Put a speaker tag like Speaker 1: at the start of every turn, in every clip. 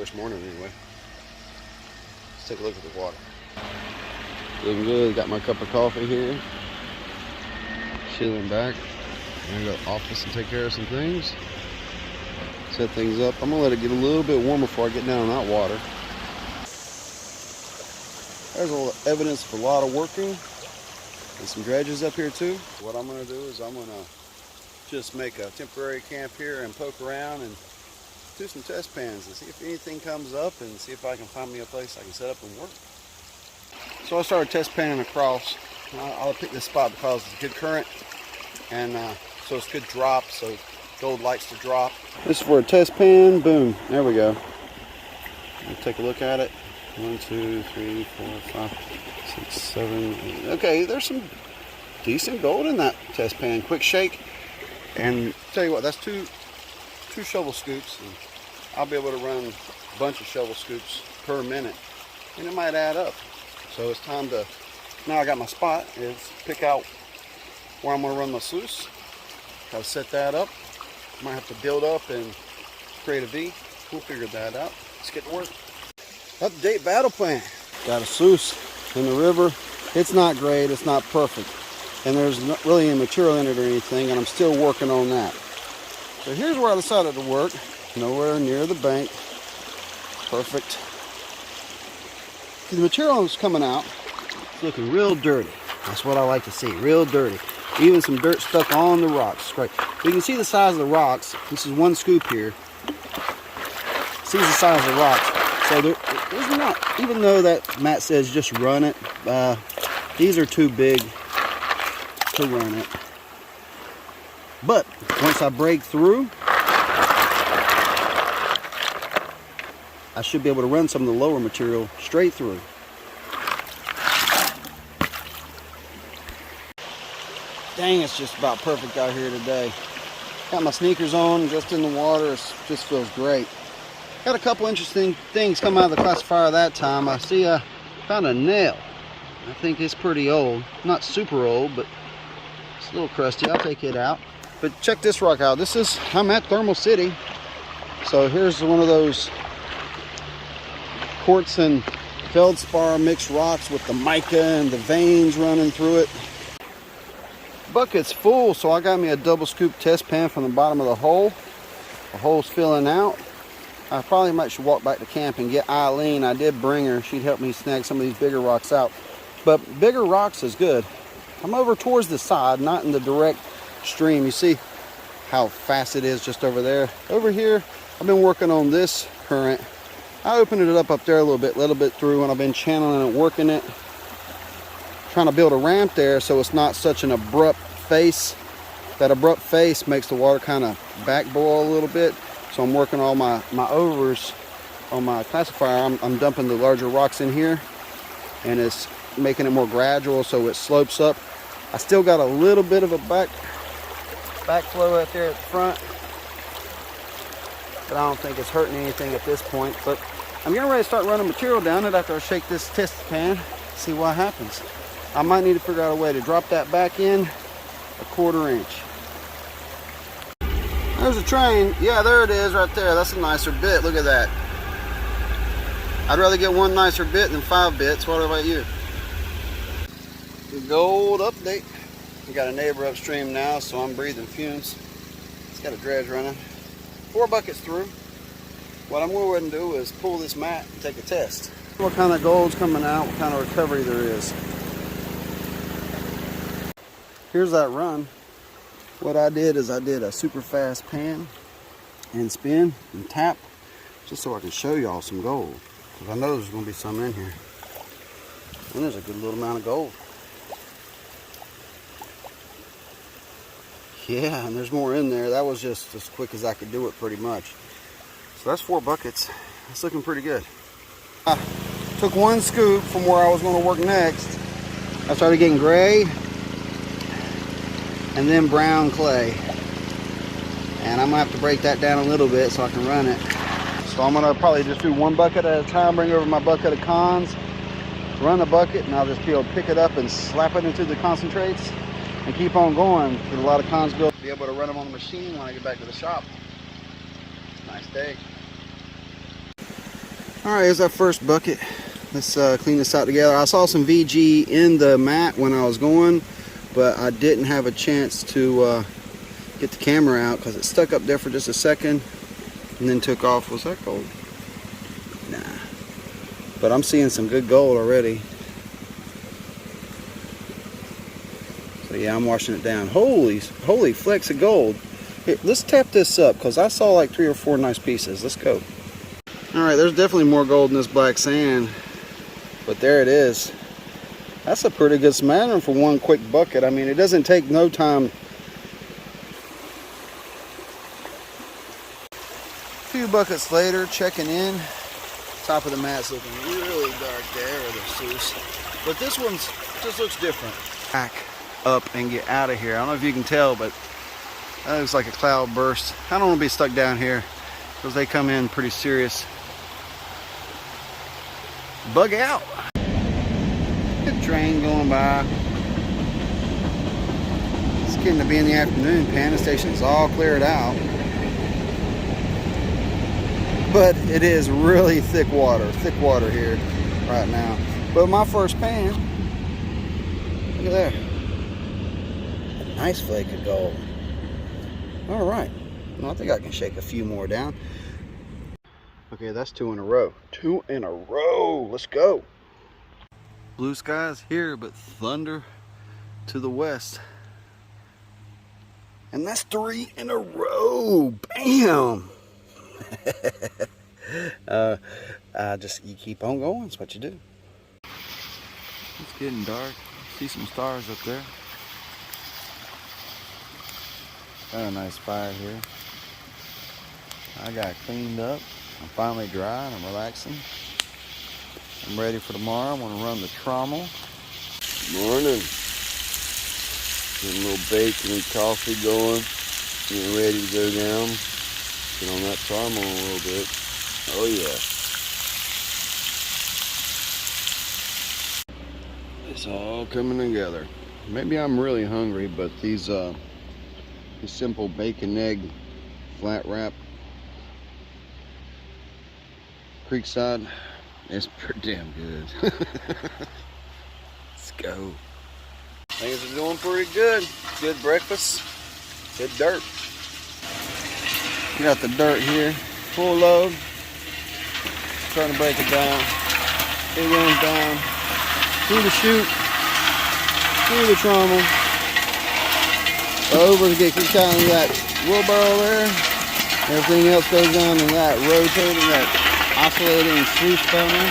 Speaker 1: this morning anyway. Let's take a look at the water. Looking good. Got my cup of coffee here. Chilling back. I'm gonna go to the office and take care of some things. Set things up. I'm gonna let it get a little bit warmer before I get down on that water. There's a little evidence of a lot of working. And some dredges up here too. What I'm gonna do is I'm gonna just make a temporary camp here and poke around and do some test pans and see if anything comes up and see if I can find me a place I can set up and work. So I started test panning across. I'll pick this spot because it's good current and so it's good drop, so gold likes to drop. This is for a test pan. Boom, there we go. We'll take a look at it. 1, 2, 3, 4, 5, 6, 7, 8. Okay, there's some decent gold in that test pan. Quick shake, and tell you what, that's two shovel scoops, and I'll be able to run a bunch of shovel scoops per minute, and it might add up. So it's time to, now I got my spot, is pick out where I'm going to run my sluice. I'll set that up. Might have to build up and create a V. We'll figure that out. Let's get to work. Update battle plan. Got a sluice in the river. It's not great, it's not perfect, and there's not really any material in it or anything, and I'm still working on that. So here's where I decided to work. Nowhere near the bank. Perfect. See, the material is coming out. It's looking real dirty. That's what I like to see, real dirty. Even some dirt stuck on the rocks. It's great. You can see the size of the rocks. This is one scoop here. See the size of the rocks. So there's not, even though that Matt says just run it, these are too big to run it. But once I break through, I should be able to run some of the lower material straight through. Dang, it's just about perfect out here today. Got my sneakers on, just in the water. It just feels great. Got a couple interesting things come out of the classifier that time. I see I found a nail. I think it's pretty old. Not super old, but it's a little crusty. I'll take it out. But check this rock out. I'm at Thermal City. So here's one of those quartz and feldspar mixed rocks with the mica and the veins running through it. Bucket's full, so I got me a double scoop test pan from the bottom of the hole. The hole's filling out. I probably should walk back to camp and get Eileen. I did bring her. She'd help me snag some of these bigger rocks out. But bigger rocks is good. I'm over towards the side, not in the direct stream. You see how fast it is just over there. Over here, I've been working on this current. I opened it up there a little bit through, and I've been channeling it, working it. Trying to build a ramp there so it's not such an abrupt face. That abrupt face makes the water kind of back boil a little bit. So I'm working all my overs on my classifier. I'm dumping the larger rocks in here, and it's making it more gradual so it slopes up. I still got a little bit of a backflow out there at the front, but I don't think it's hurting anything at this point. But I'm getting ready to start running material down it after I shake this test pan, see what happens. I might need to figure out a way to drop that back in 1/4 inch. There's a train. Yeah, there it is right there. That's a nicer bit. Look at that. I'd rather get one nicer bit than 5 bits. What about you? The gold update. We got a neighbor upstream now, so I'm breathing fumes. It's got a dredge running. 4 buckets through. What I'm going to go ahead and do is pull this mat and take a test. What kind of gold's coming out, what kind of recovery there is. Here's that run. What I did is I did a super fast pan and spin and tap just so I can show y'all some gold, because I know there's going to be some in here, and there's a good little amount of gold. Yeah, and there's more in there. That was just as quick as I could do it pretty much. So that's 4 buckets. It's looking pretty good. I took 1 scoop from where I was going to work next. I started getting gray and then brown clay, and I'm gonna have to break that down a little bit so I can run it. So I'm gonna probably just do 1 bucket at a time, bring over my bucket of cons, run the bucket, and I'll just be able to pick it up and slap it into the concentrates and keep on going. Get a lot of cons built, be able to run them on the machine when I get back to the shop. Nice day. Alright, here's our first bucket. Let's clean this out together. I saw some VG in the mat when I was going, but I didn't have a chance to get the camera out because it stuck up there for just a second and then took off. Was that gold? Nah. But I'm seeing some good gold already. So yeah, I'm washing it down. Holy flecks of gold. Here, let's tap this up because I saw like 3 or 4 nice pieces. Let's go. Alright, there's definitely more gold in this black sand. But there it is. That's a pretty good smattering for one quick bucket. I mean, it doesn't take no time. A few buckets later, checking in. Top of the mat's looking really dark there, or the sluice. But this one just looks different. Back up and get out of here. I don't know if you can tell, but that looks like a cloud burst. I don't want to be stuck down here because they come in pretty serious. Bug out. Good train going by. It's getting to be in the afternoon. Panda station's all cleared out. But it is really thick water here right now. But my first pan, look at there. A nice flake of gold. All right. Well, I think I can shake a few more down. Okay, that's 2 in a row. 2 in a row. Let's go. Blue skies here, but thunder to the west. And that's 3 in a row. Bam. Just you keep on going. That's what you do. It's getting dark. See some stars up there. Got a nice fire here. I got it cleaned up. I'm finally dry and I'm relaxing. I'm ready for tomorrow. I want to run the trommel. Morning. Getting a little bacon and coffee going. Getting ready to go down. Get on that trommel a little bit. Oh yeah. It's all coming together. Maybe I'm really hungry, but these simple bacon egg flat wrap Creekside, it's pretty damn good. Let's go. Things are doing pretty good. Good breakfast. Good dirt. We got the dirt here. Full load. Trying to break it down. It runs down through the chute, through the trommel, over to get kind of that wheelbarrow there. Everything else goes down in that rotating, that oscillating sluice panel.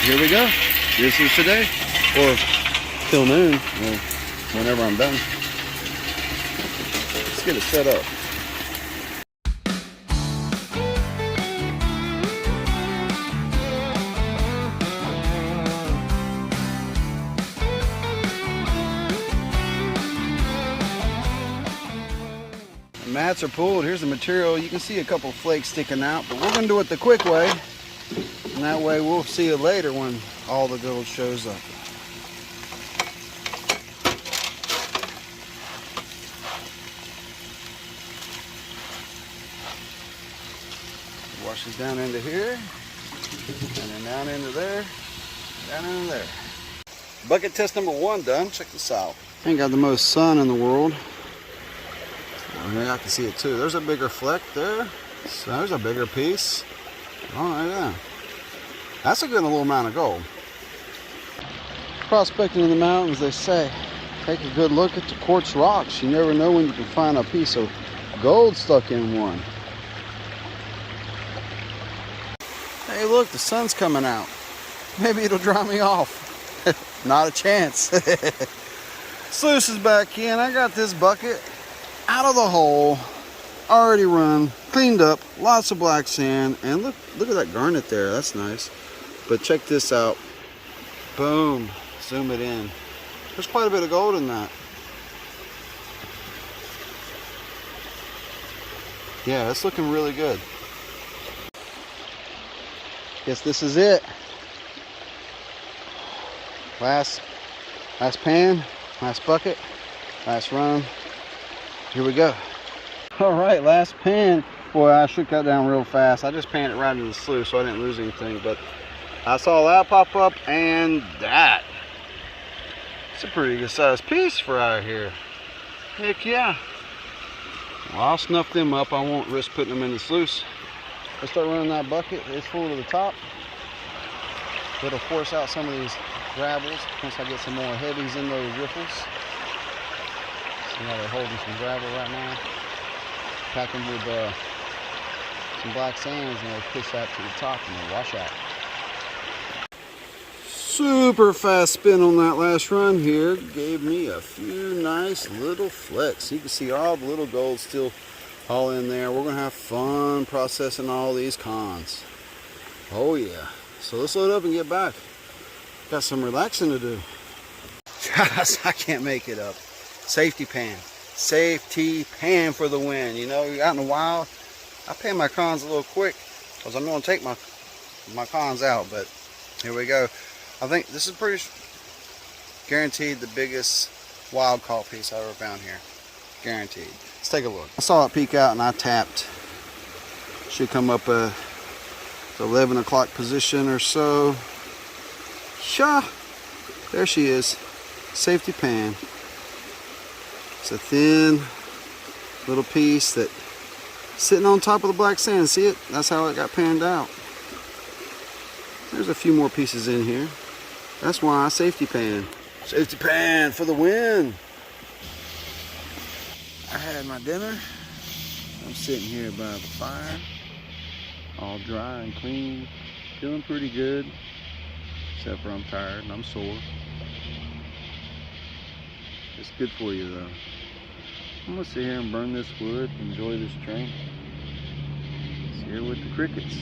Speaker 1: Here we go. This is today, or till noon, or whenever I'm done. Let's get it set up. Mats are pulled. Here's the material. You can see a couple flakes sticking out, but we're going to do it the quick way, and that way we'll see it later when all the gold shows up. Wash this down into here, and then down into there, down into there. Bucket test number 1 done. Check this out. Ain't got the most sun in the world. I can see it too. There's a bigger fleck there. So there's a bigger piece. Oh, yeah. That's a good little amount of gold. Prospecting in the mountains, they say, take a good look at the quartz rocks. You never know when you can find a piece of gold stuck in one. Hey, look, the sun's coming out. Maybe it'll dry me off. Not a chance. Sluice is back in. I got this bucket out of the hole, already run, cleaned up, lots of black sand, and look at that garnet there. That's nice. But check this out. Boom. Zoom it in. There's quite a bit of gold in that. Yeah, it's looking really good. Guess this is it. Last pan, last bucket, last run. Here we go. All right, last pan. Boy, I shook that down real fast. I just panned it right into the sluice so I didn't lose anything, but I saw that pop up and that. It's a pretty good sized piece for out here. Heck yeah. Well, I'll snuff them up. I won't risk putting them in the sluice. Let's start running that bucket. It's full to the top. It'll force out some of these gravels once I get some more heavies in those riffles. See how they're holding some gravel right now. Pack them with some black sands and they'll push that to the top and they'll wash out. Super fast spin on that last run here gave me a few nice little flecks. You can see all the little gold still all in there. We're gonna have fun processing all these cons. Oh yeah. So let's load up and get back. Got some relaxing to do. Guys, I can't make it up. Safety pan. Safety pan for the win. You know, out in the wild, I pan my cons a little quick because I'm going to take my cons out. But here we go. I think this is pretty guaranteed the biggest wild caught piece I ever found here. Guaranteed. Let's take a look. I saw it peek out and I tapped. Should come up a 11 o'clock position or so. Sha! There she is. Safety pan. It's a thin little piece that sitting on top of the black sand. See it? That's how it got panned out. There's a few more pieces in here. That's why I safety pan. Safety pan for the win. I had my dinner. I'm sitting here by the fire. All dry and clean. Feeling pretty good. Except for I'm tired and I'm sore. It's good for you though. I'm gonna sit here and burn this wood, enjoy this drink. It's here with the crickets.